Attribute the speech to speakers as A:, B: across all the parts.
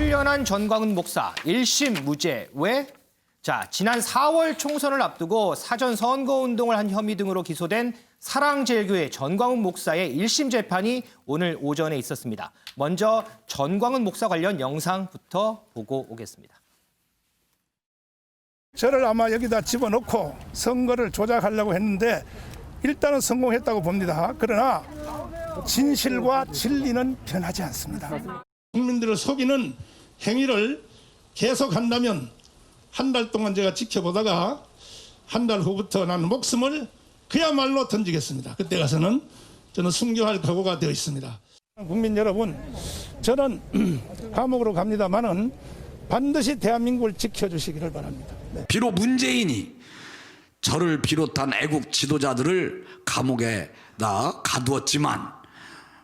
A: 훈련한 전광훈 목사 1심 무죄. 왜? 자, 지난 4월 총선을 앞두고 사전 선거운동을 한 혐의 등으로 기소된 사랑제일교회 전광훈 목사의 1심 재판이 오늘 오전에 있었습니다. 먼저 전광훈 목사 관련 영상부터 보고 오겠습니다.
B: 저를 아마 여기다 집어넣고 선거를 조작하려고 했는데 일단은 성공했다고 봅니다. 그러나 진실과 진리는 변하지 않습니다. 국민들을 속이는 행위를 계속한다면 한 달 동안 제가 지켜보다가 한 달 후부터 나는 목숨을 그야말로 던지겠습니다. 그때 가서는 저는 순교할 각오가 되어 있습니다. 국민 여러분, 저는 감옥으로 갑니다만은 반드시 대한민국을 지켜주시기를 바랍니다. 네.
C: 비록 문재인이 저를 비롯한 애국 지도자들을 감옥에다 가두었지만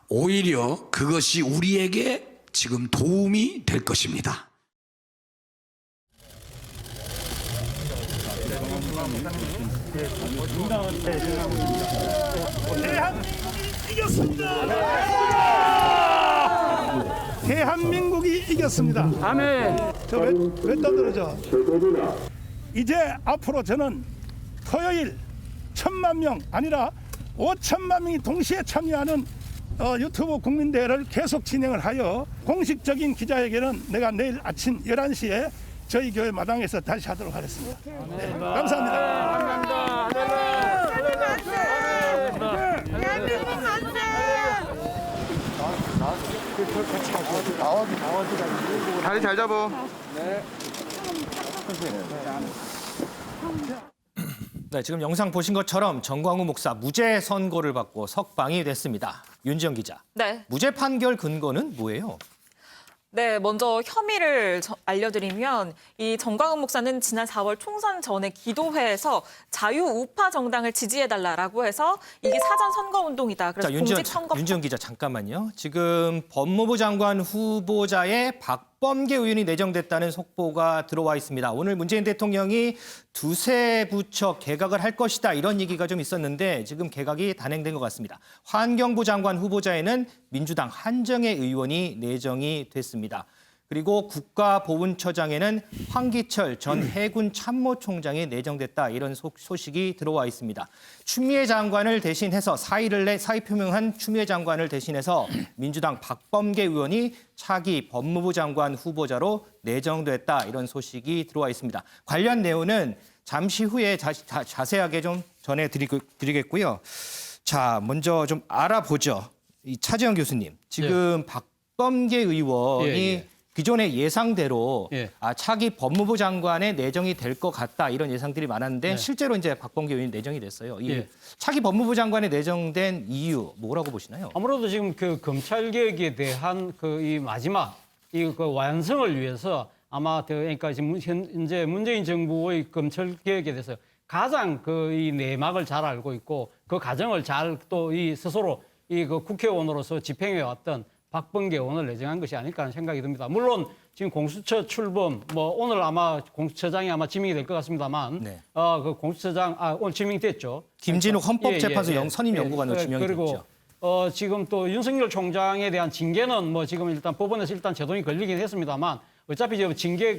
C: 오히려 그것이 우리에게 지금 도움이 될 것입니다.
B: 대한민국이 이겼습니다. 대한민국이 이겼습니다.
D: 아멘.
B: 왜 떠들어져? 이제 앞으로 저는 토요일 1,000만 명 아니라 5천만 명이 동시에 참여하는 유튜브 국민대회를 계속 진행을 하여 공식적인 기자회견은 내가 내일 아침 11시에 저희 교회 마당에서 다시 하도록 하겠습니다. 네, 감사합니다.
D: 다리 잘 잡어.
A: 네, 지금 영상 보신 것처럼 전광훈 목사 무죄 선고를 받고 석방이 됐습니다. 윤지영 기자.
E: 네.
A: 무죄 판결 근거는 뭐예요?
E: 네, 먼저 혐의를 알려드리면 이 전광훈 목사는 지난 4월 총선 전에 기도회에서 자유우파 정당을 지지해달라고 해서 이게 사전 선거운동이다. 그래서
A: 윤지영 기자 잠깐만요. 지금 법무부 장관 후보자의 박범계 의원이 내정됐다는 속보가 들어와 있습니다. 오늘 문재인 대통령이 두세 부처 개각을 할 것이다 이런 얘기가 좀 있었는데 지금 개각이 단행된 것 같습니다. 환경부 장관 후보자에는 민주당 한정혜 의원이 내정이 됐습니다. 그리고 국가보훈처장에는 황기철 전 해군 참모총장이 내정됐다 이런 소식이 들어와 있습니다. 추미애 장관을 대신해서 사의를 내 사의 표명한 추미애 장관을 대신해서 민주당 박범계 의원이 차기 법무부 장관 후보자로 내정됐다 이런 소식이 들어와 있습니다. 관련 내용은 잠시 후에 자세하게 좀 전해드리겠고요. 자, 먼저 좀 알아보죠. 이 차지영 교수님, 지금 박범계 의원이 기존의 예상대로 차기 법무부 장관의 내정이 될 것 같다 이런 예상들이 많았는데 실제로 이제 박범계 의원이 내정이 됐어요. 이 차기 법무부 장관에 내정된 이유 뭐라고 보시나요?
D: 아무래도 지금 그 검찰 개혁에 대한 이 마지막 그 완성을 위해서 아마 그러니까 지금 현재 문재인 정부의 검찰 개혁에 대해서 가장 이 내막을 잘 알고 있고 그 과정을 잘 또 이 스스로 그 국회의원으로서 집행해 왔던 박범계 의원을 내정한 것이 아닐까 하는 생각이 듭니다. 물론 지금 공수처 출범, 오늘 아마 공수처장이 아마 지명이 될 것 같습니다만, 그 공수처장 오늘 지명됐죠.
A: 김진욱 헌법재판소 선임 연구관으로 지명이 됐죠.
D: 그리고 지금 또 윤석열 총장에 대한 징계는 지금 일단 법원에서 일단 제동이 걸리긴 했습니다만, 어차피 지금 징계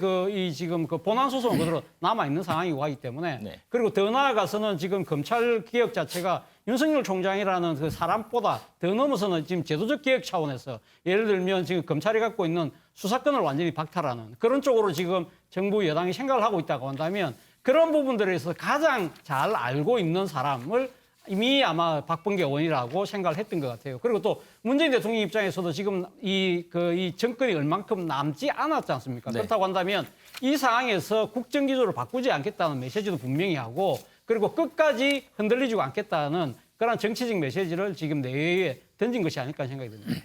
D: 지금 본안 소송은 그대로 남아 있는 상황이고 하기 때문에 그리고 더 나아가서는 지금 검찰 개혁 자체가 윤석열 총장이라는 그 사람보다 더 넘어서는 지금 제도적 개혁 차원에서 예를 들면 지금 검찰이 갖고 있는 수사권을 완전히 박탈하는 그런 쪽으로 지금 정부 여당이 생각을 하고 있다고 한다면 그런 부분들에서 가장 잘 알고 있는 사람을 이미 아마 박범계 의원이라고 생각을 했던 것 같아요. 그리고 또 문재인 대통령 입장에서도 지금 이 정권이 얼만큼 남지 않았지 않습니까? 그렇다고 한다면 이 상황에서 국정기조를 바꾸지 않겠다는 메시지도 분명히 하고 그리고 끝까지 흔들리지 않겠다는 그런 정치적 메시지를 지금 내외에 던진 것이 아닐까 생각이 듭니다.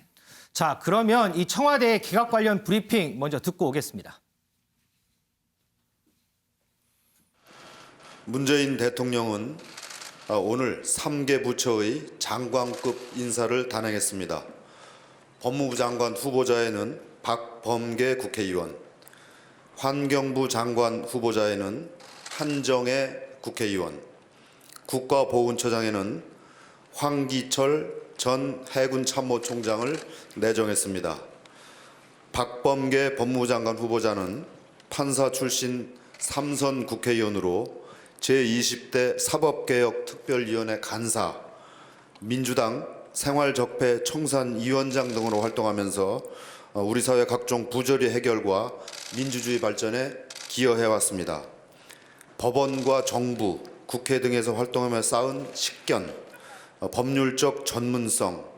A: 자, 그러면 이 청와대 개각 관련 브리핑 먼저 듣고 오겠습니다.
F: 문재인 대통령은 오늘 3개 부처의 장관급 인사를 단행했습니다. 법무부 장관 후보자에는 박범계 국회의원, 환경부 장관 후보자에는 한정혜 국회의원, 국가보훈처장에는 황기철 전 해군 참모총장을 내정했습니다. 박범계 법무부 장관 후보자는 판사 출신 3선 국회의원으로 제20대 사법개혁특별위원회 간사, 민주당 생활적폐 청산위원장 등으로 활동하면서 우리 사회 각종 부조리 해결과 민주주의 발전에 기여해왔습니다. 법원과 정부, 국회 등에서 활동하며 쌓은 식견, 법률적 전문성,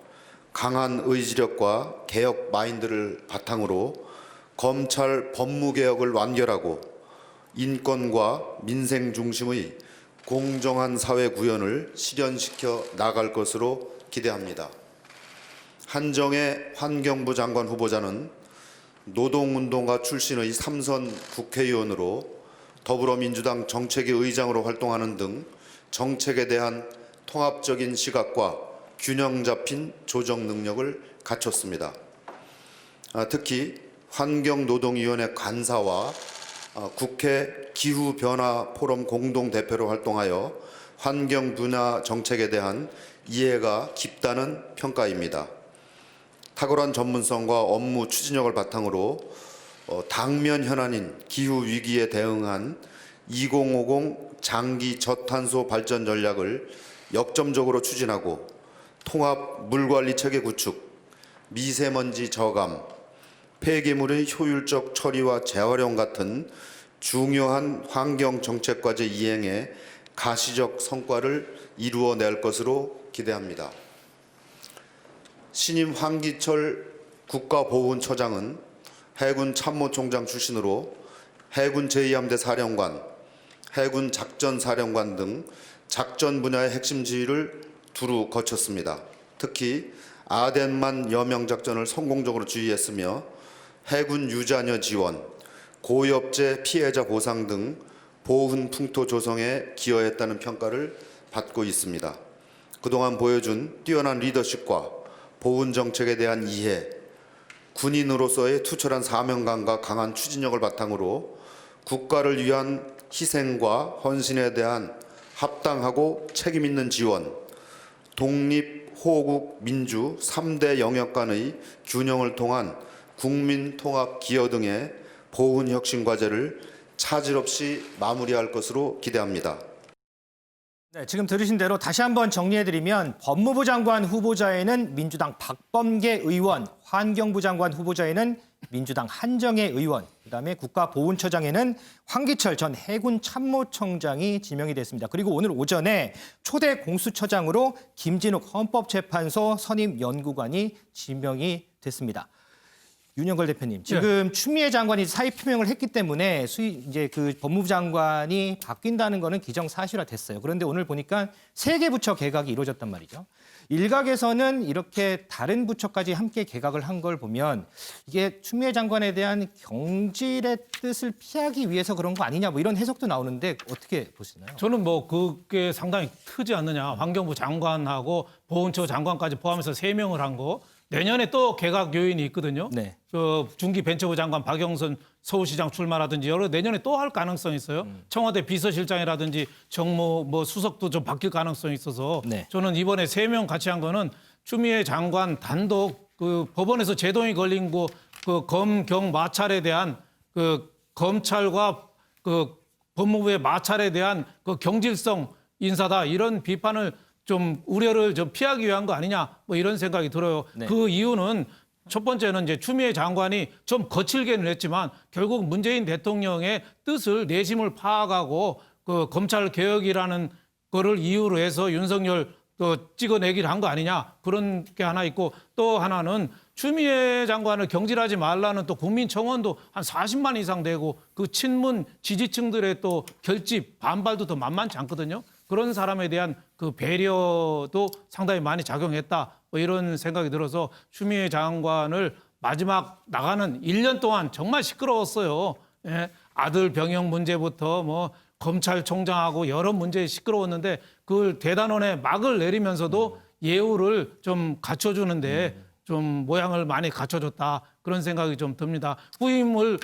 F: 강한 의지력과 개혁 마인드를 바탕으로 검찰 법무개혁을 완결하고 인권과 민생 중심의 공정한 사회 구현을 실현시켜 나갈 것으로 기대합니다. 한정혜 환경부 장관 후보자는 노동운동가 출신의 3선 국회의원으로 더불어민주당 정책위 의장으로 활동하는 등 정책에 대한 통합적인 시각과 균형 잡힌 조정 능력을 갖췄습니다. 특히 환경노동위원회 간사와 국회 기후변화 포럼 공동대표로 활동하여 환경 분야 정책에 대한 이해가 깊다는 평가입니다. 탁월한 전문성과 업무 추진력을 바탕으로 당면 현안인 기후 위기에 대응한 2050 장기 저탄소 발전 전략을 역점적으로 추진하고 통합 물관리 체계 구축, 미세먼지 저감, 폐기물의 효율적 처리와 재활용 같은 중요한 환경 정책 과제 이행에 가시적 성과를 이루어낼 것으로 기대합니다. 신임 황기철 국가보훈처장은 해군 참모총장 출신으로 해군 제2함대 사령관, 해군 작전사령관 등 작전 분야의 핵심 지휘를 두루 거쳤습니다. 특히 아덴만 여명작전을 성공적으로 지휘했으며 해군 유자녀 지원, 고엽제 피해자 보상 등 보훈 풍토 조성에 기여했다는 평가를 받고 있습니다. 그동안 보여준 뛰어난 리더십과 보훈 정책에 대한 이해, 군인으로서의 투철한 사명감과 강한 추진력을 바탕으로 국가를 위한 희생과 헌신에 대한 합당하고 책임 있는 지원, 독립, 호국, 민주 3대 영역 간의 균형을 통한 국민 통합 기여 등의 보훈 혁신 과제를 차질 없이 마무리할 것으로 기대합니다.
A: 네, 지금 들으신 대로 다시 한번 정리해드리면 법무부 장관 후보자에는 민주당 박범계 의원, 환경부 장관 후보자에는 민주당 한정혜 의원, 그다음에 국가보훈처장에는 황기철 전 해군 참모총장이 지명이 됐습니다. 그리고 오늘 오전에 초대 공수처장으로 김진욱 헌법재판소 선임연구관이 지명이 됐습니다. 윤영걸 대표님, 지금 추미애 장관이 사의 표명을 했기 때문에 이제 그 법무부 장관이 바뀐다는 거는 기정사실화됐어요. 그런데 오늘 보니까 3개 부처 개각이 이루어졌단 말이죠. 일각에서는 이렇게 다른 부처까지 함께 개각을 한 걸 보면 이게 추미애 장관에 대한 경질의 뜻을 피하기 위해서 그런 거 아니냐, 뭐 이런 해석도 나오는데 어떻게 보시나요?
G: 저는 뭐 그게 상당히 크지 않느냐. 환경부 장관하고 보훈처 장관까지 포함해서 3명을 한 거. 내년에 또 개각 요인이 있거든요.
A: 네.
G: 중기벤처부 장관 박영선 서울시장 출마라든지 여러 내년에 또 할 가능성이 있어요. 청와대 비서실장이라든지 정무 뭐 수석도 좀 바뀔 가능성이 있어서
A: 네.
G: 저는 이번에 3명 같이 한 거는 추미애 장관 단독 그 법원에서 제동이 걸린 거 그 검경 마찰에 대한 그 검찰과 그 법무부의 마찰에 대한 그 경질성 인사다 이런 비판을 좀 우려를 좀 피하기 위한 거 아니냐 뭐 이런 생각이 들어요.
A: 네.
G: 그 이유는 첫 번째는 이제 추미애 장관이 좀 거칠게는 했지만 결국 문재인 대통령의 뜻을 내심을 파악하고 그 검찰 개혁이라는 거를 이유로 해서 윤석열 찍어내기를 한 거 아니냐 그런 게 하나 있고 또 하나는 추미애 장관을 경질하지 말라는 또 국민청원도 한 40만 이상 되고 그 친문 지지층들의 또 결집 반발도 더 만만치 않거든요. 그런 사람에 대한 그 배려도 상당히 많이 작용했다. 뭐 이런 생각이 들어서 추미애 장관을 마지막 나가는 1년 동안 정말 시끄러웠어요. 예, 아들 병역 문제부터 뭐 검찰총장하고 여러 문제에 시끄러웠는데 그걸 대단원에 막을 내리면서도 예우를 좀 갖춰주는데 좀 모양을 많이 갖춰줬다. 그런 생각이 좀 듭니다. 후임을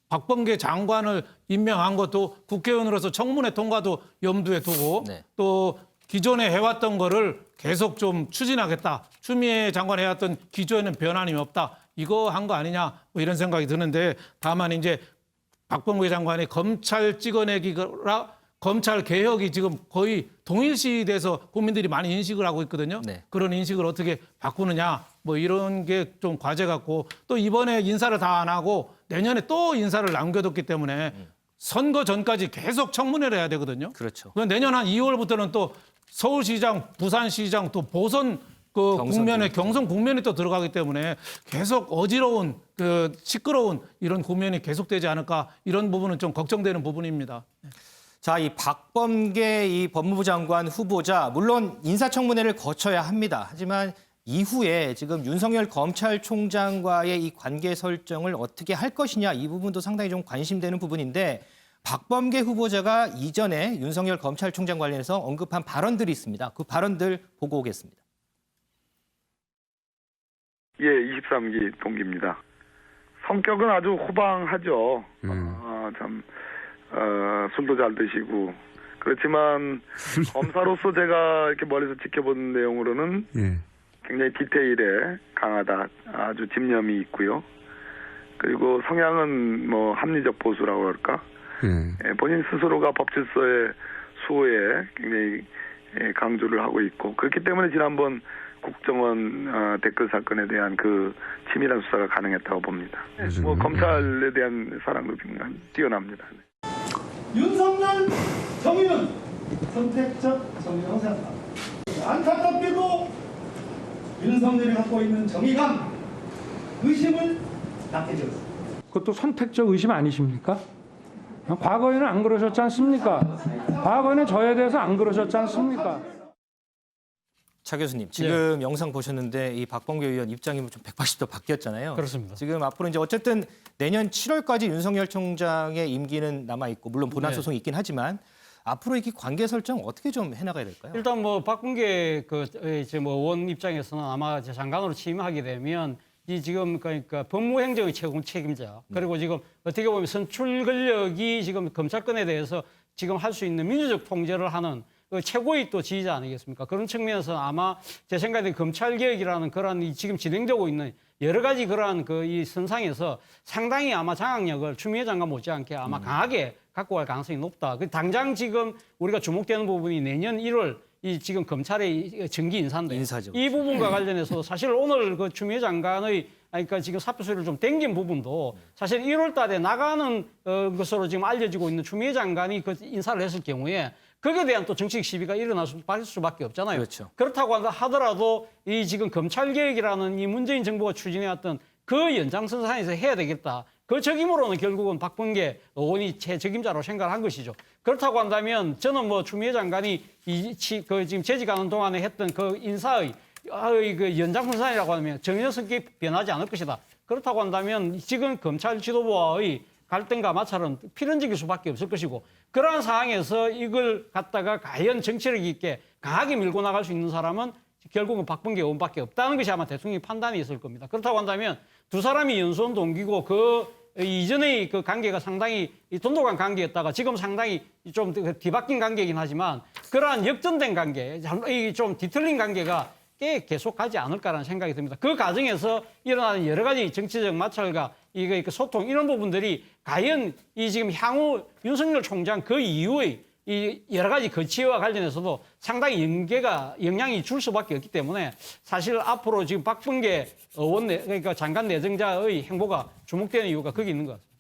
G: 박범계 장관을 임명한 것도 국회의원으로서 청문회 통과도 염두에 두고
A: 네.
G: 또 기존에 해왔던 거를 계속 좀 추진하겠다. 추미애 장관 해왔던 기조에는 변함이 없다. 이거 한 거 아니냐 뭐 이런 생각이 드는데 다만 이제 박범계 장관이 검찰 찍어내기라 검찰 개혁이 지금 거의 동일시돼서 국민들이 많이 인식을 하고 있거든요.
A: 네.
G: 그런 인식을 어떻게 바꾸느냐 뭐 이런 게 좀 과제 같고 또 이번에 인사를 다 안 하고 내년에 또 인사를 남겨뒀기 때문에 선거 전까지 계속 청문회를 해야 되거든요.
A: 그렇죠.
G: 내년 한 2월부터는 또 서울시장, 부산시장 또 보선 그 국면에 경선 국면이 또 들어가기 때문에 계속 어지러운 그 시끄러운 이런 국면이 계속되지 않을까 이런 부분은 좀 걱정되는 부분입니다.
A: 자, 이 박범계 이 법무부 장관 후보자 물론 인사청문회를 거쳐야 합니다. 하지만 이후에 지금 윤석열 검찰총장과의 이 관계 설정을 어떻게 할 것이냐 이 부분도 상당히 좀 관심되는 부분인데 박범계 후보자가 이전에 윤석열 검찰총장 관련해서 언급한 발언들이 있습니다. 그 발언들 보고 오겠습니다.
H: 예, 23기 동기입니다. 성격은 아주 호방하죠. 술도 잘 드시고. 그렇지만 검사로서 제가 이렇게 멀리서 지켜본 내용으로는 굉장히 디테일에 강하다. 아주 집념이 있고요. 그리고 성향은 뭐 합리적 보수라고 할까? 예, 본인 스스로가 법질서의 수호에 굉장히 강조를 하고 있고 그렇기 때문에 지난번 국정원 댓글 사건에 대한 그 치밀한 수사가 가능했다고 봅니다. 뭐 검찰에 대한 사랑도 뛰어납니다.
B: 윤석열 정의는 선택적 정의라고 생각합니다. 안타깝게도 윤석열이 갖고 있는 정의감, 의심을 낳게 되었습니다.
I: 그것도 선택적 의심 아니십니까? 과거에는 안 그러셨지 않습니까? 과거에는 저에 대해서 안 그러셨지 않습니까?
A: 차 교수님, 지금 영상 보셨는데 이 박범계 의원 입장이 좀 180도 바뀌었잖아요.
D: 그렇습니다.
A: 지금 앞으로 이제 어쨌든 내년 7월까지 윤석열 총장의 임기는 남아 있고 물론 본안 소송이 있긴 하지만 앞으로 이렇게 관계 설정 어떻게 좀 해나가야 될까요?
D: 일단 뭐 박범계 의원 입장에서는 아마 장관으로 취임하게 되면 이 지금 그러니까 법무행정의 최고 책임자 그리고 지금 어떻게 보면 선출 권력이 지금 검찰권에 대해서 지금 할 수 있는 민주적 통제를 하는 그 최고의 또 지휘자 아니겠습니까? 그런 측면에서 아마 제 생각에 검찰 개혁이라는 그런 지금 진행되고 있는 여러 가지 그러한 이 선상에서 상당히 아마 장악력을 추미애 장관 못지않게 아마 강하게 갖고 갈 가능성이 높다. 당장 지금 우리가 주목되는 부분이 내년 1월 이 지금 검찰의 정기 인사인데
A: 인사죠.
D: 이 부분과 관련해서 사실 오늘 그 추미애 장관의 그러니까 지금 사표 수리를 좀 당긴 부분도 사실 1월 달에 나가는 것으로 지금 알려지고 있는 추미애 장관이 그 인사를 했을 경우에 거기에 대한 또 정치적 시비가 일어날 수밖에 없잖아요.
A: 그렇죠.
D: 그렇다고 하더라도 이 지금 검찰개혁이라는 이 문재인 정부가 추진해왔던 그 연장선상에서 해야 되겠다. 그 책임으로는 결국은 박범계 의원이 책임자로 생각을 한 것이죠. 그렇다고 한다면 저는 뭐 추미애 장관이 지금 재직하는 동안에 했던 그 인사의 그 연장선상이라고 하면 전혀 성격이 변하지 않을 것이다. 그렇다고 한다면 지금 검찰 지도부와의 갈등과 마찰은 필연적일 수밖에 없을 것이고 그러한 상황에서 이걸 갖다가 과연 정치력 있게 강하게 밀고 나갈 수 있는 사람은 결국은 박범계 의원밖에 없다는 것이 아마 대통령의 판단이 있을 겁니다. 그렇다고 한다면 두 사람이 연수원 동기고 그 이전의 그 관계가 상당히 돈독한 관계였다가 지금 상당히 좀 뒤바뀐 관계이긴 하지만 그러한 역전된 관계, 좀 뒤틀린 관계가 꽤 계속하지 않을까라는 생각이 듭니다. 그 과정에서 일어나는 여러 가지 정치적 마찰과 소통 이런 부분들이 과연 이 지금 향후 윤석열 총장 그 이후의 이 여러 가지 거치와 관련해서도 상당히 영향이 줄 수밖에 없기 때문에 사실 앞으로 지금 박범계 의원 그러니까 장관 내정자의 행보가 주목되는 이유가 거기 있는 것 같습니다.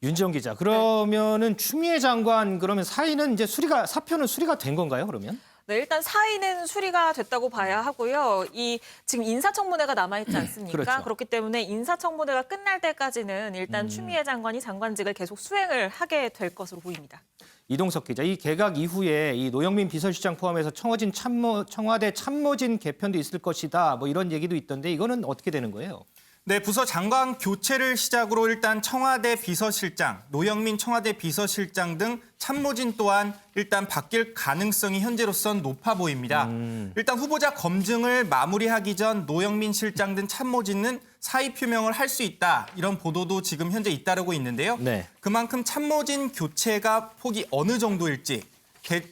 A: 윤지영 기자, 그러면은 추미애 장관 그러면 사의는 이제 사표는 수리가 된 건가요? 그러면?
E: 네, 일단 사의는 수리가 됐다고 봐야 하고요. 이 지금 인사청문회가 남아있지 않습니까?
A: 그렇죠.
E: 그렇기 때문에 인사청문회가 끝날 때까지는 일단 추미애 장관이 장관직을 계속 수행을 하게 될 것으로 보입니다.
A: 이동석 기자, 이 개각 이후에 이 노영민 비서실장 포함해서 청와대 참모진 개편도 있을 것이다. 뭐 이런 얘기도 있던데 이거는 어떻게 되는 거예요?
J: 네, 부서 장관 교체를 시작으로 일단 청와대 비서실장, 노영민 청와대 비서실장 등 참모진 또한 일단 바뀔 가능성이 현재로선 높아 보입니다. 일단 후보자 검증을 마무리하기 전 노영민 실장 등 참모진은 사의 표명을 할 수 있다. 이런 보도도 지금 현재 잇따르고 있는데요.
A: 네.
J: 그만큼 참모진 교체가 폭이 어느 정도일지,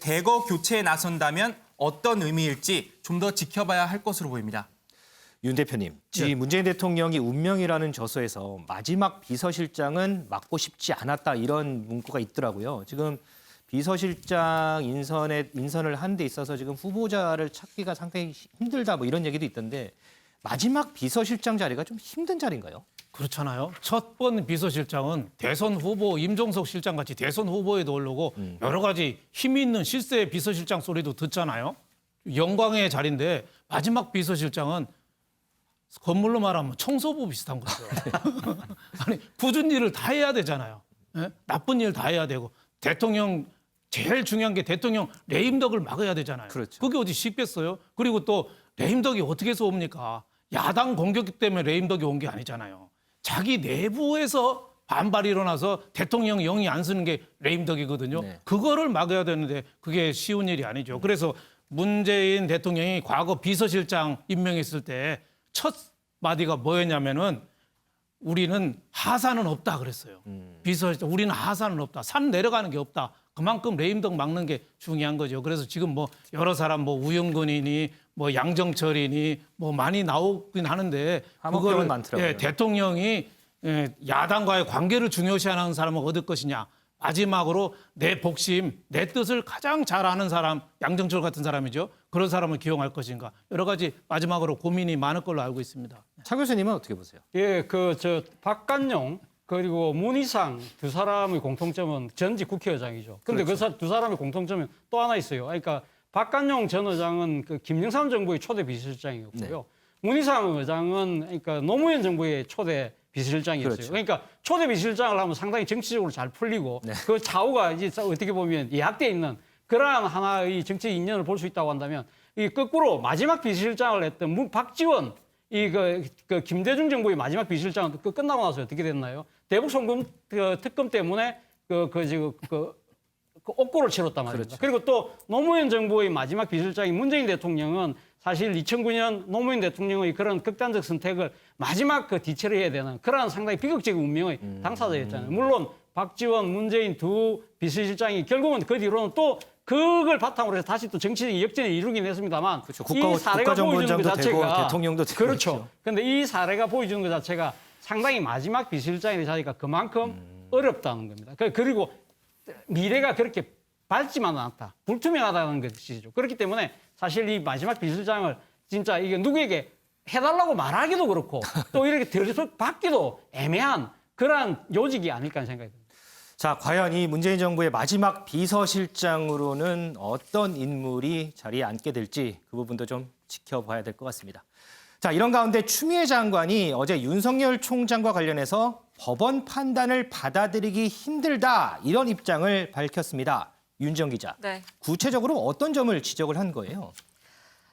J: 대거 교체에 나선다면 어떤 의미일지 좀 더 지켜봐야 할 것으로 보입니다.
A: 윤 대표님, 문재인 대통령이 운명이라는 저서에서 마지막 비서실장은 맡고 싶지 않았다 이런 문구가 있더라고요. 지금 비서실장 인선을 한 데 있어서 지금 후보자를 찾기가 상당히 힘들다 뭐 이런 얘기도 있던데 마지막 비서실장 자리가 좀 힘든 자리인가요?
G: 그렇잖아요. 첫 번 비서실장은 대선 후보 임종석 실장 같이 대선 후보에도 오르고 여러 가지 힘이 있는 실세 비서실장 소리도 듣잖아요. 영광의 자리인데 마지막 비서실장은 건물로 말하면 청소부 비슷한 거죠. 아니 굳은 일을 다 해야 되잖아요. 예? 나쁜 일 다 해야 되고 대통령 제일 중요한 게 대통령 레임덕을 막아야 되잖아요.
A: 그렇죠.
G: 그게 어디 쉽겠어요? 그리고 또 레임덕이 어떻게 해서 옵니까? 야당 공격 때문에 레임덕이 온 게 아니잖아요. 자기 내부에서 반발이 일어나서 대통령 영이 안 쓰는 게 레임덕이거든요.
A: 네.
G: 그거를 막아야 되는데 그게 쉬운 일이 아니죠. 그래서 문재인 대통령이 과거 비서실장 임명했을 때 첫 마디가 뭐였냐면은 우리는 하산은 없다 그랬어요. 비서실장 우리는 하산은 없다. 산 내려가는 게 없다. 그만큼 레임덕 막는 게 중요한 거죠. 그래서 지금 뭐 여러 사람 뭐 우영근이니 뭐 양정철이니 뭐 많이 나오긴 하는데
A: 그거는 많더라고요.
G: 대통령이 야당과의 관계를 중요시하는 사람을 얻을 것이냐. 마지막으로 내 복심, 내 뜻을 가장 잘 아는 사람, 양정철 같은 사람이죠. 그런 사람을 기용할 것인가. 여러 가지 마지막으로 고민이 많을 걸로 알고 있습니다.
A: 차 교수님은 어떻게 보세요?
D: 예, 박관용 그리고 문희상 두 사람의 공통점은 전직 국회의장이죠. 근데
A: 그렇죠.
D: 그 두 사람의 공통점은 또 하나 있어요. 그러니까 박관용 전 의장은 그 김영삼 정부의 초대 비서실장이었고요. 문희상 의장은 그러니까 노무현 정부의 초대 비서실장이었어요.
A: 그렇죠.
D: 그러니까 초대 비서실장을 하면 상당히 정치적으로 잘 풀리고 그 좌우가 이제 어떻게 보면 예약돼 있는 그러한 하나의 정치 인연을 볼 수 있다고 한다면 이 거꾸로 마지막 비서실장을 했던 박지원 그 김대중 정부의 마지막 비서실장은 그 끝나고 나서 어떻게 됐나요? 대북 송금 특검 때문에 옥고를 치렀단 말입니다.
A: 그렇죠.
D: 그리고 또 노무현 정부의 마지막 비서실장인 문재인 대통령은 사실 2009년 노무현 대통령의 그런 극단적 선택을 마지막 뒤처리 해야 되는 그런 상당히 비극적인 운명의 당사자였잖아요. 물론 박지원, 문재인 두 비서실장이 결국은 그 뒤로는 또 그걸 바탕으로 해서 다시 또 정치적인 역전을 이루긴 했습니다만
A: 그렇죠.
D: 이 사례가 보여주는 것 자체가
A: 되고 대통령도 되고
D: 그렇죠. 그런데 이 사례가 보여주는 것 자체가 상당히 마지막 비서실장의 자리가 그만큼 어렵다는 겁니다. 그리고 미래가 그렇게 밝지만은 않다. 불투명하다는 것이죠. 그렇기 때문에 사실 이 마지막 비서실장을 진짜 이게 누구에게 해달라고 말하기도 그렇고 또 이렇게 들여받기도 애매한 그러한 요직이 아닐까 하는 생각이 듭니다.
A: 자, 과연 이 문재인 정부의 마지막 비서실장으로는 어떤 인물이 자리에 앉게 될지 그 부분도 좀 지켜봐야 될 것 같습니다. 자, 이런 가운데 추미애 장관이 어제 윤석열 총장과 관련해서 법원 판단을 받아들이기 힘들다 이런 입장을 밝혔습니다. 윤지영 기자,
E: 네.
A: 구체적으로 어떤 점을 지적을 한 거예요?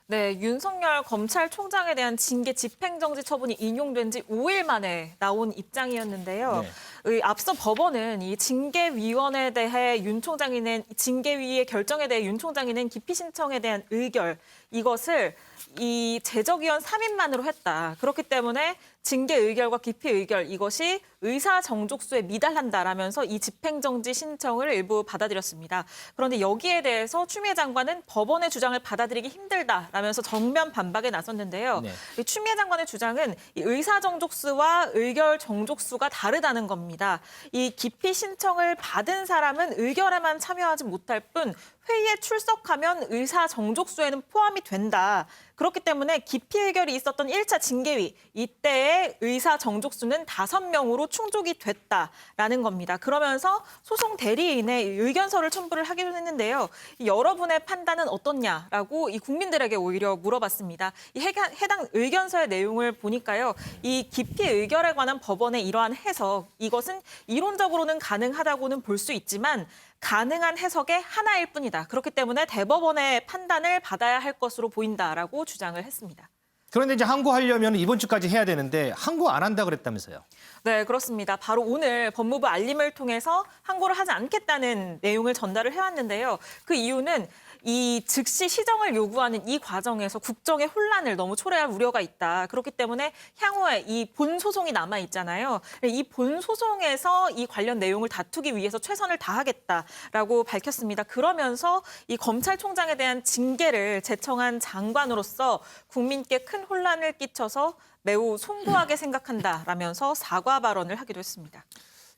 E: 네, 윤석열 검찰총장에 대한 징계 집행정지 처분이 인용된 지 5일 만에 나온 입장이었는데요.
A: 네.
E: 앞서 법원은 이 징계위원회에 대해 윤 총장이 낸 징계위의 결정에 대해 윤 총장이 낸 기피 신청에 대한 의결 이것을 이 제적위원 3인만으로 했다. 그렇기 때문에 징계 의결과 기피 의결 이것이 의사 정족수에 미달한다라면서 이 집행정지 신청을 일부 받아들였습니다. 그런데 여기에 대해서 추미애 장관은 법원의 주장을 받아들이기 힘들다라면서 정면 반박에 나섰는데요.
A: 네.
E: 이 추미애 장관의 주장은 이 의사 정족수와 의결 정족수가 다르다는 겁니다. 이 기피 신청을 받은 사람은 의결에만 참여하지 못할 뿐 회의에 출석하면 의사 정족수에는 포함이 된다. 그렇기 때문에 기피 의결이 있었던 1차 징계위 이때의 의사 정족수는 5명으로 충족이 됐다라는 겁니다. 그러면서 소송 대리인의 의견서를 첨부를 하기도 했는데요. 여러분의 판단은 어떻냐라고 이 국민들에게 오히려 물어봤습니다. 이 해당 의견서의 내용을 보니까요. 이 기피 의결에 관한 법원의 이러한 해석 이것은 이론적으로는 가능하다고는 볼 수 있지만 가능한 해석의 하나일 뿐이다. 그렇기 때문에 대법원의 판단을 받아야 할 것으로 보인다라고 주장을 했습니다.
A: 그런데 이제 항고하려면 이번 주까지 해야 되는데 항고 안 한다 그랬다면서요?
E: 네, 그렇습니다. 바로 오늘 법무부 알림을 통해서 항고를 하지 않겠다는 내용을 전달을 해왔는데요. 그 이유는 이 즉시 시정을 요구하는 이 과정에서 국정의 혼란을 너무 초래할 우려가 있다. 그렇기 때문에 향후에 이 본 소송이 남아 있잖아요. 이 본 소송에서 이 관련 내용을 다투기 위해서 최선을 다하겠다라고 밝혔습니다. 그러면서 이 검찰총장에 대한 징계를 제청한 장관으로서 국민께 큰 혼란을 끼쳐서 매우 송구하게 생각한다라면서 사과 발언을 하기도 했습니다.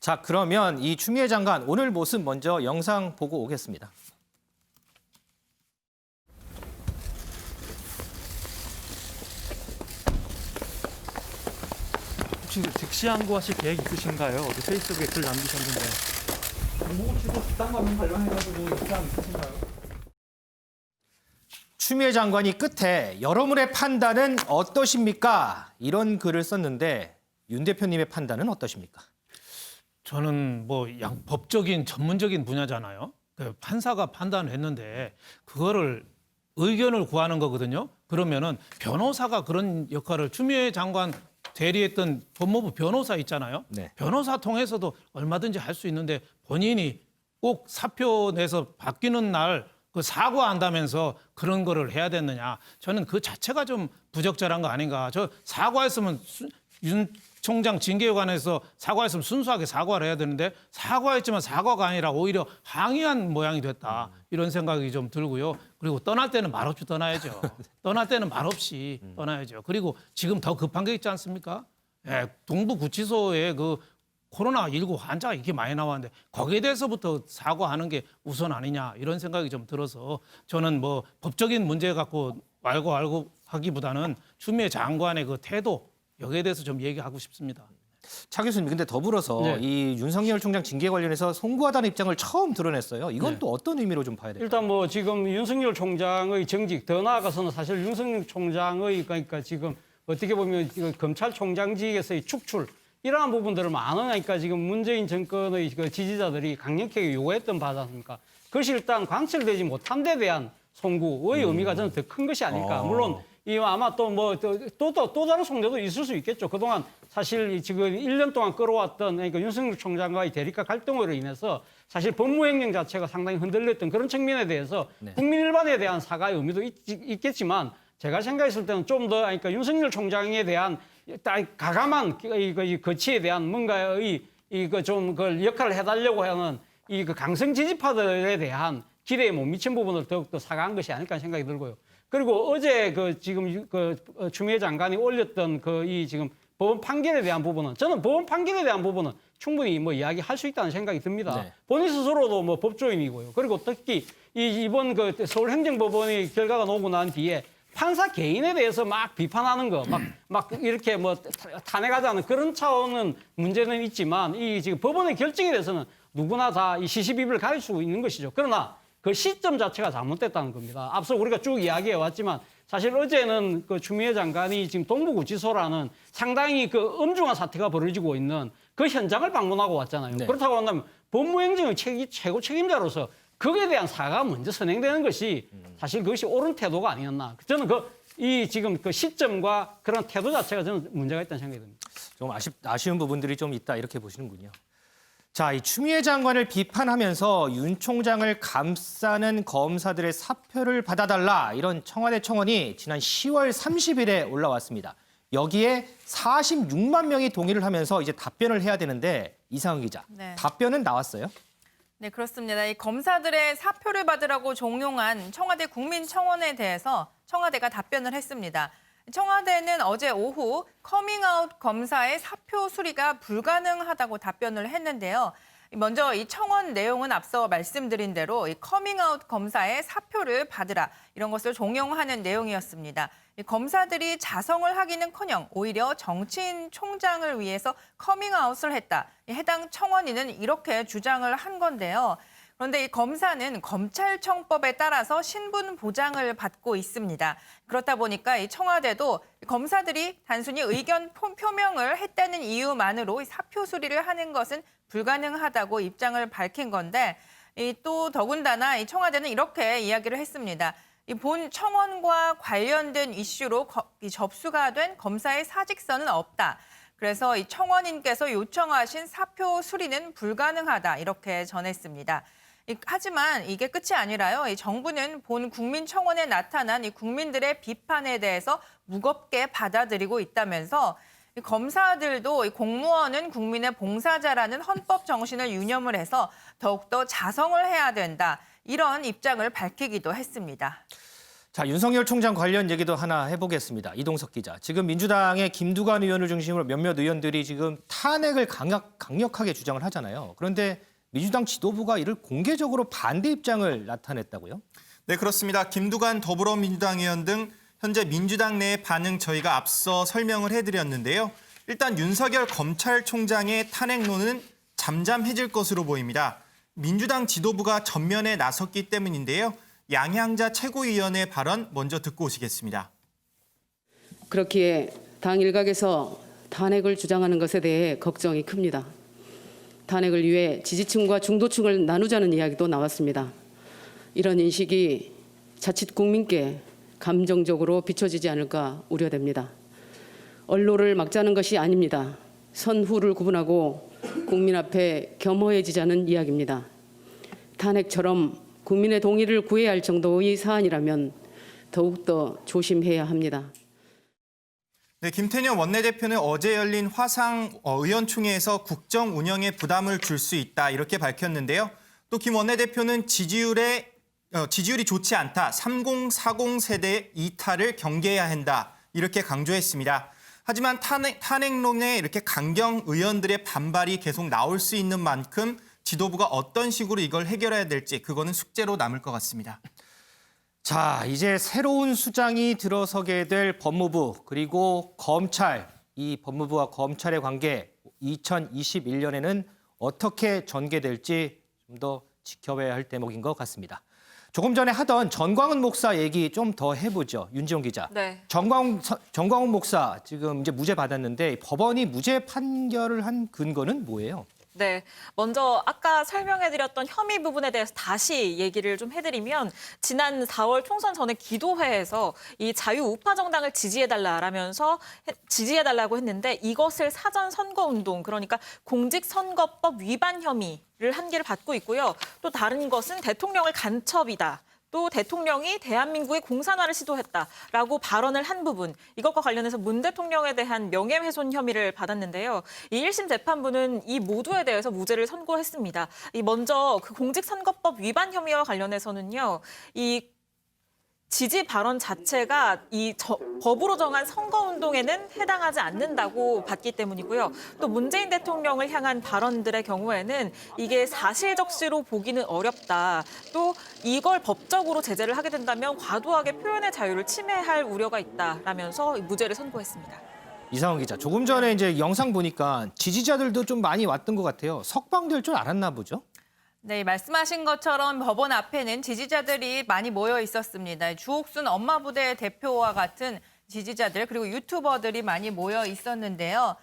A: 자, 그러면 이 추미애 장관 오늘 모습 먼저 영상 보고 오겠습니다.
K: 혹시 즉시 항고하실 계획 있으신가요? 어제 페이스북에 글 남기셨는데 정보고치도 부당감에 관련해가지고 입장 있으신가요?
A: 추미애 장관이 끝에 여러분의 판단은 어떠십니까? 이런 글을 썼는데 윤 대표님의 판단은 어떠십니까?
G: 저는 뭐 법적인 전문적인 분야잖아요. 그 판사가 판단을 했는데 그거를 의견을 구하는 거거든요. 그러면은 변호사가 그런 역할을 추미애 장관 대리했던 법무부 변호사 있잖아요.
A: 네.
G: 변호사 통해서도 얼마든지 할 수 있는데 본인이 꼭 사표 내서 바뀌는 날 그 사과한다면서 그런 거를 해야 됐느냐. 저는 그 자체가 좀 부적절한 거 아닌가. 저 사과했으면 윤 총장 징계에 관해서 사과했으면 순수하게 사과를 해야 되는데 사과했지만 사과가 아니라 오히려 항의한 모양이 됐다. 이런 생각이 좀 들고요. 그리고 떠날 때는 말없이 떠나야죠. 떠날 때는 말없이 떠나야죠. 그리고 지금 더 급한 게 있지 않습니까? 예, 동부구치소에 그 코로나19 환자가 이렇게 많이 나왔는데 거기에 대해서부터 사과하는 게 우선 아니냐 이런 생각이 좀 들어서 저는 뭐 법적인 문제 갖고 알고 하기보다는 추미애 장관의 그 태도 여기에 대해서 좀 얘기하고 싶습니다.
A: 차 교수님, 근데 더불어서
D: 네.
A: 이 윤석열 총장 징계 관련해서 송구하다는 입장을 처음 드러냈어요. 이건
D: 네.
A: 또 어떤 의미로 좀 봐야 될까요?
D: 일단 뭐 지금 윤석열 총장의 정직, 더 나아가서는 사실 윤석열 총장의 그러니까 지금 어떻게 보면 지금 검찰총장직에서의 축출 이러한 부분들을 많으니까 지금 문재인 정권의 그 지지자들이 강력하게 요구했던 바지 않습니까? 그것이 일단 관철되지 못한 데 대한 송구의 의미가 저는 더 큰 것이 아닐까. 물론 이 아마 또 다른 송대도 있을 수 있겠죠. 그동안 사실 지금 1년 동안 끌어왔던 그러니까 윤석열 총장과의 대립과 갈등으로 인해서 사실 법무행정 자체가 상당히 흔들렸던 그런 측면에 대해서
A: 네.
D: 국민 일반에 대한 사과의 의미도 있겠지만 제가 생각했을 때는 좀 더 그러니까 윤석열 총장에 대한 가감한 이 거치에 대한 뭔가의 이거 좀 그걸 역할을 해달라고 하는 이 그 강성 지지파들에 대한 기대에 못 미친 부분을 더욱더 사과한 것이 아닐까 생각이 들고요. 그리고 어제 그 지금 그 추미애 장관이 올렸던 그 이 지금 법원 판결에 대한 부분은 저는 법원 판결에 대한 부분은 충분히 뭐 이야기할 수 있다는 생각이 듭니다.
A: 네.
D: 본인 스스로도 뭐 법조인이고요. 그리고 특히 이번 그 서울행정법원의 결과가 나오고 난 뒤에 판사 개인에 대해서 막 비판하는 거, 막 이렇게 뭐 탄핵하자는 그런 차원은 문제는 있지만 이 지금 법원의 결정에 대해서는 누구나 다 이 시시비비를 가릴 수 있는 것이죠. 그러나 그 시점 자체가 잘못됐다는 겁니다. 앞서 우리가 쭉 이야기해 왔지만 사실 어제는 그 추미애 장관이 지금 동부구치소라는 상당히 그 엄중한 사태가 벌어지고 있는 그 현장을 방문하고 왔잖아요.
A: 네.
D: 그렇다고 한다면 법무행정의 최고 책임자로서 거기에 대한 사과가 먼저 선행되는 것이 사실 그것이 옳은 태도가 아니었나. 저는 지금 그 시점과 그런 태도 자체가 저는 문제가 있다는 생각이 듭니다.
A: 좀 아쉬운 부분들이 좀 있다 이렇게 보시는군요. 자, 이 추미애 장관을 비판하면서 윤 총장을 감싸는 검사들의 사표를 받아달라 이런 청와대 청원이 지난 10월 30일에 올라왔습니다. 여기에 46만 명이 동의를 하면서 이제 답변을 해야 되는데 이상은 기자,
L: 네.
A: 답변은 나왔어요?
L: 네, 그렇습니다. 이 검사들의 사표를 받으라고 종용한 청와대 국민청원에 대해서 청와대가 답변을 했습니다. 청와대는 어제 오후 커밍아웃 검사의 사표 수리가 불가능하다고 답변을 했는데요. 먼저 이 청원 내용은 앞서 말씀드린 대로 이 커밍아웃 검사의 사표를 받으라 이런 것을 종용하는 내용이었습니다. 이 검사들이 자성을 하기는커녕 오히려 정치인 총장을 위해서 커밍아웃을 했다. 해당 청원인은 이렇게 주장을 한 건데요. 그런데 이 검사는 검찰청법에 따라서 신분 보장을 받고 있습니다. 그렇다 보니까 이 청와대도 검사들이 단순히 의견 표명을 했다는 이유만으로 사표 수리를 하는 것은 불가능하다고 입장을 밝힌 건데 또 더군다나 이 청와대는 이렇게 이야기를 했습니다. 이 본 청원과 관련된 이슈로 접수가 된 검사의 사직서는 없다. 그래서 이 청원인께서 요청하신 사표 수리는 불가능하다 이렇게 전했습니다. 하지만 이게 끝이 아니라요. 이 정부는 본 국민청원에 나타난 이 국민들의 비판에 대해서 무겁게 받아들이고 있다면서 이 검사들도 이 공무원은 국민의 봉사자라는 헌법 정신을 유념을 해서 더욱더 자성을 해야 된다. 이런 입장을 밝히기도 했습니다.
A: 자, 윤석열 총장 관련 얘기도 하나 해보겠습니다. 이동석 기자. 지금 민주당의 김두관 의원을 중심으로 몇몇 의원들이 지금 탄핵을 강력하게 주장을 하잖아요. 그런데 민주당 지도부가 이를 공개적으로 반대 입장을 나타냈다고요?
J: 네, 그렇습니다. 김두관 더불어민주당 의원 등 현재 민주당 내의 반응 저희가 앞서 설명을 해드렸는데요. 일단 윤석열 검찰총장의 탄핵론은 잠잠해질 것으로 보입니다. 민주당 지도부가 전면에 나섰기 때문인데요. 양향자 최고위원의 발언 먼저 듣고 오시겠습니다.
M: 그렇기에 당 일각에서 탄핵을 주장하는 것에 대해 걱정이 큽니다. 탄핵을 위해 지지층과 중도층을 나누자는 이야기도 나왔습니다. 이런 인식이 자칫 국민께 감정적으로 비춰지지 않을까 우려됩니다. 언론을 막자는 것이 아닙니다. 선후를 구분하고 국민 앞에 겸허해지자는 이야기입니다. 탄핵처럼 국민의 동의를 구해야 할 정도의 사안이라면 더욱더 조심해야 합니다.
J: 네, 김태년 원내대표는 어제 열린 화상 의원총회에서 국정 운영에 부담을 줄 수 있다 이렇게 밝혔는데요. 또 김 원내대표는 지지율이 좋지 않다. 3040 세대의 이탈을 경계해야 한다. 이렇게 강조했습니다. 하지만 탄핵론에 이렇게 강경 의원들의 반발이 계속 나올 수 있는 만큼 지도부가 어떤 식으로 이걸 해결해야 될지 그거는 숙제로 남을 것 같습니다.
A: 자, 이제 새로운 수장이 들어서게 될 법무부 그리고 검찰, 이 법무부와 검찰의 관계 2021년에는 어떻게 전개될지 좀 더 지켜봐야 할 대목인 것 같습니다. 조금 전에 하던 전광훈 목사 얘기 좀 더 해보죠. 윤지용 기자.
E: 네.
A: 전광훈 목사 지금 이제 무죄 받았는데 법원이 무죄 판결을 한 근거는 뭐예요?
E: 네, 먼저 아까 설명해드렸던 혐의 부분에 대해서 다시 얘기를 좀 해드리면 지난 4월 총선 전에 기도회에서 이 자유우파 정당을 지지해달라고 했는데 이것을 사전 선거운동, 그러니까 공직선거법 위반 혐의를 한개를 받고 있고요. 또 다른 것은 대통령을 간첩이다. 또 대통령이 대한민국의 공산화를 시도했다라고 발언을 한 부분, 이것과 관련해서 문 대통령에 대한 명예훼손 혐의를 받았는데요. 이 1심 재판부는 이 모두에 대해서 무죄를 선고했습니다. 먼저 그 공직선거법 위반 혐의와 관련해서는요, 이 지지 발언 자체가 법으로 정한 선거운동에는 해당하지 않는다고 봤기 때문이고요. 또 문재인 대통령을 향한 발언들의 경우에는 이게 사실적시로 보기는 어렵다. 또 이걸 법적으로 제재를 하게 된다면 과도하게 표현의 자유를 침해할 우려가 있다라면서 무죄를 선고했습니다.
A: 이상훈 기자, 조금 전에 이제 영상 보니까 지지자들도 좀 많이 왔던 것 같아요. 석방될 줄 알았나 보죠?
L: 네, 말씀하신 것처럼 법원 앞에는 지지자들이 많이 모여 있었습니다. 주옥순 엄마부대 대표와 같은 지지자들 그리고 유튜버들이 많이 모여 있었는데요.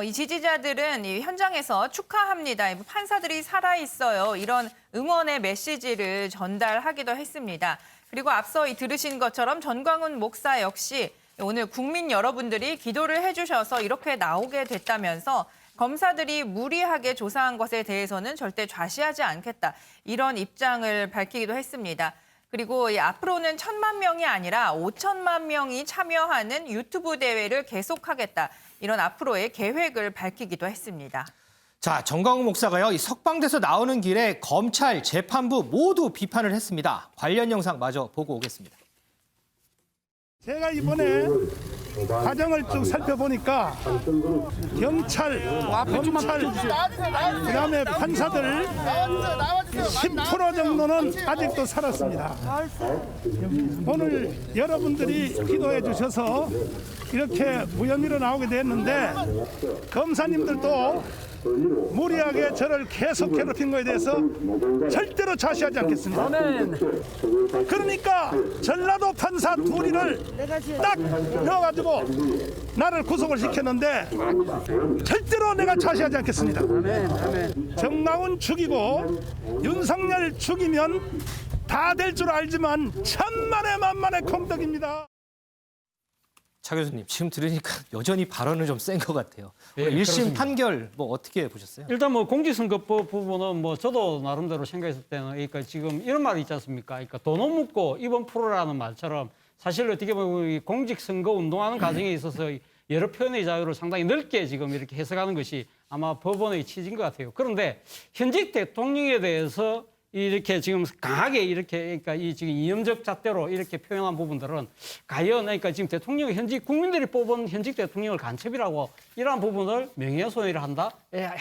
L: 이 지지자들은 이 현장에서 축하합니다. 판사들이 살아있어요. 이런 응원의 메시지를 전달하기도 했습니다. 그리고 앞서 들으신 것처럼 전광훈 목사 역시 오늘 국민 여러분들이 기도를 해주셔서 이렇게 나오게 됐다면서 검사들이 무리하게 조사한 것에 대해서는 절대 좌시하지 않겠다. 이런 입장을 밝히기도 했습니다. 그리고 앞으로는 1,000만 명이 아니라 5천만 명이 참여하는 유튜브 대회를 계속하겠다. 이런 앞으로의 계획을 밝히기도 했습니다.
A: 자, 전광훈 목사가요, 이 석방돼서 나오는 길에 검찰, 재판부 모두 비판을 했습니다. 관련 영상 마저 보고 오겠습니다.
B: 제가 이번에 과정을 쭉 살펴보니까 경찰, 검찰, 그다음에 판사들 10% 정도는 아직도 살았습니다. 오늘 여러분들이 기도해 주셔서 이렇게 무혐의로 나오게 됐는데 검사님들도 무리하게 저를 계속 괴롭힌 것에 대해서 절대로 좌시하지 않겠습니다. 그러니까 전라도 판사 둘이를 딱 넣어가지고 나를 구속을 시켰는데 절대로 내가 좌시하지 않겠습니다. 정광훈 죽이고 윤석열 죽이면 다 될 줄 알지만 천만의 만만의 공덕입니다.
A: 차 교수님 지금 들으니까 여전히 발언은 좀 센 것 같아요.
D: 예,
A: 1심
D: 그렇습니다.
A: 판결 뭐 어떻게 보셨어요?
D: 일단 뭐 공직선거법 부분은 뭐 저도 나름대로 생각했을 때는 그러니까 지금 이런 말이 있지 않습니까? 그러니까 돈 못 묻고 입은 풀어라는 말처럼 사실 어떻게 보면 이 공직선거 운동하는 과정에 있어서 여러 표현의 자유를 상당히 넓게 지금 이렇게 해석하는 것이 아마 법원의 취지인 것 같아요. 그런데 현직 대통령에 대해서 이렇게 지금 강하게 이렇게 그러니까 이 지금 이념적 잣대로 이렇게 표현한 부분들은 과연 그러니까 지금 대통령 현직 국민들이 뽑은 현직 대통령을 간첩이라고 이러한 부분을 명예훼손을 한다?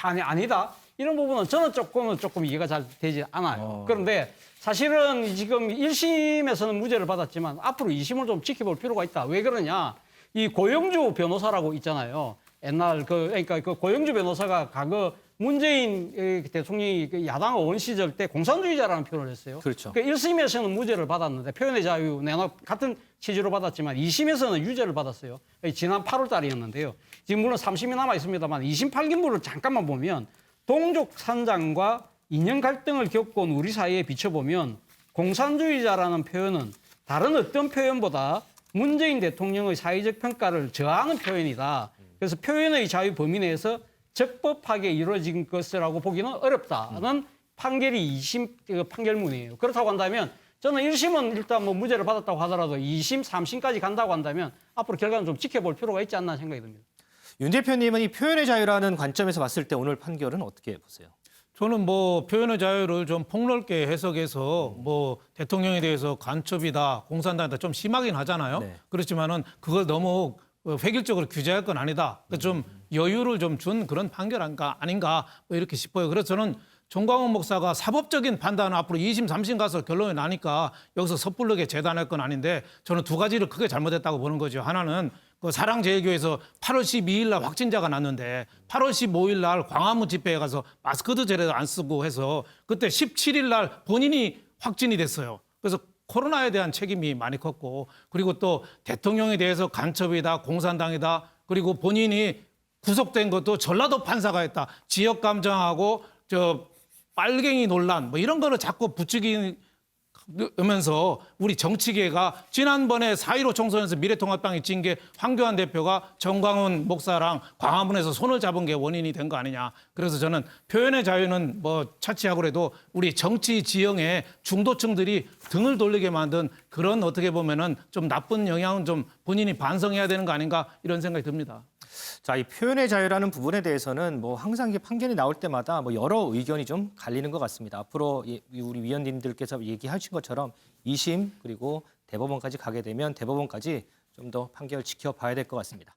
D: 아니다. 이런 부분은 저는 조금 이해가 잘 되지 않아요. 그런데 사실은 지금 1심에서는 무죄를 받았지만 앞으로 2심을 좀 지켜볼 필요가 있다. 왜 그러냐? 이 고영주 변호사라고 있잖아요. 옛날 그러니까 그 고영주 변호사가 과거 문재인 대통령이 야당 의원 시절 때 공산주의자라는 표현을 했어요.
A: 그렇죠.
D: 1심에서는 무죄를 받았는데 표현의 자유 같은 취지로 받았지만 2심에서는 유죄를 받았어요. 지난 8월 달이었는데요. 지금 물론 3심이 남아 있습니다만 2심 판결문을 잠깐만 보면 동족 산장과 이념 갈등을 겪어온 우리 사회에 비춰보면 공산주의자라는 표현은 다른 어떤 표현보다 문재인 대통령의 사회적 평가를 저하는 표현이다. 그래서 표현의 자유 범위 내에서 적법하게 이루어진 것이라고 보기는 어렵다는 판결이 2심 판결문이에요. 그렇다고 한다면 저는 1심은 일단 뭐 무죄를 받았다고 하더라도 2심, 3심까지 간다고 한다면 앞으로 결과는 좀 지켜볼 필요가 있지 않나 생각이 듭니다.
A: 윤 대표님은 이 표현의 자유라는 관점에서 봤을 때 오늘 판결은 어떻게 보세요?
G: 저는 뭐 표현의 자유를 좀 폭넓게 해석해서 뭐 대통령에 대해서 간첩이다, 공산당이다 좀 심하긴 하잖아요.
A: 네.
G: 그렇지만은 그걸 너무 획일적으로 규제할 건 아니다. 좀 여유를 좀 준 그런 판결 아닌가 뭐 이렇게 싶어요. 그래서 저는 정광훈 목사가 사법적인 판단은 앞으로 2심, 3심 가서 결론이 나니까 여기서 섣부르게 재단할 건 아닌데 저는 두 가지를 크게 잘못했다고 보는 거죠. 하나는 그 사랑제일교회에서 8월 12일 날 확진자가 났는데 8월 15일 날 광화문 집회에 가서 마스크도 제대로 안 쓰고 해서 그때 17일 날 본인이 확진이 됐어요. 그래서 코로나에 대한 책임이 많이 컸고 그리고 또 대통령에 대해서 간첩이다, 공산당이다 그리고 본인이 구속된 것도 전라도 판사가 했다. 지역 감정하고 빨갱이 논란 뭐 이런 거를 자꾸 부추기면서 우리 정치계가 지난번에 4.15 총선에서 미래통합당이 찐 게 황교안 대표가 정광훈 목사랑 광화문에서 손을 잡은 게 원인이 된 거 아니냐. 그래서 저는 표현의 자유는 뭐 차치하고 그래도 우리 정치 지형의 중도층들이 등을 돌리게 만든 그런 어떻게 보면은 좀 나쁜 영향은 좀 본인이 반성해야 되는 거 아닌가 이런 생각이 듭니다.
A: 자, 이 표현의 자유라는 부분에 대해서는 뭐 항상 이게 판결이 나올 때마다 뭐 여러 의견이 좀 갈리는 것 같습니다. 앞으로 우리 위원님들께서 얘기하신 것처럼 2심 그리고 대법원까지 가게 되면 대법원까지 좀 더 판결 지켜봐야 될 것 같습니다.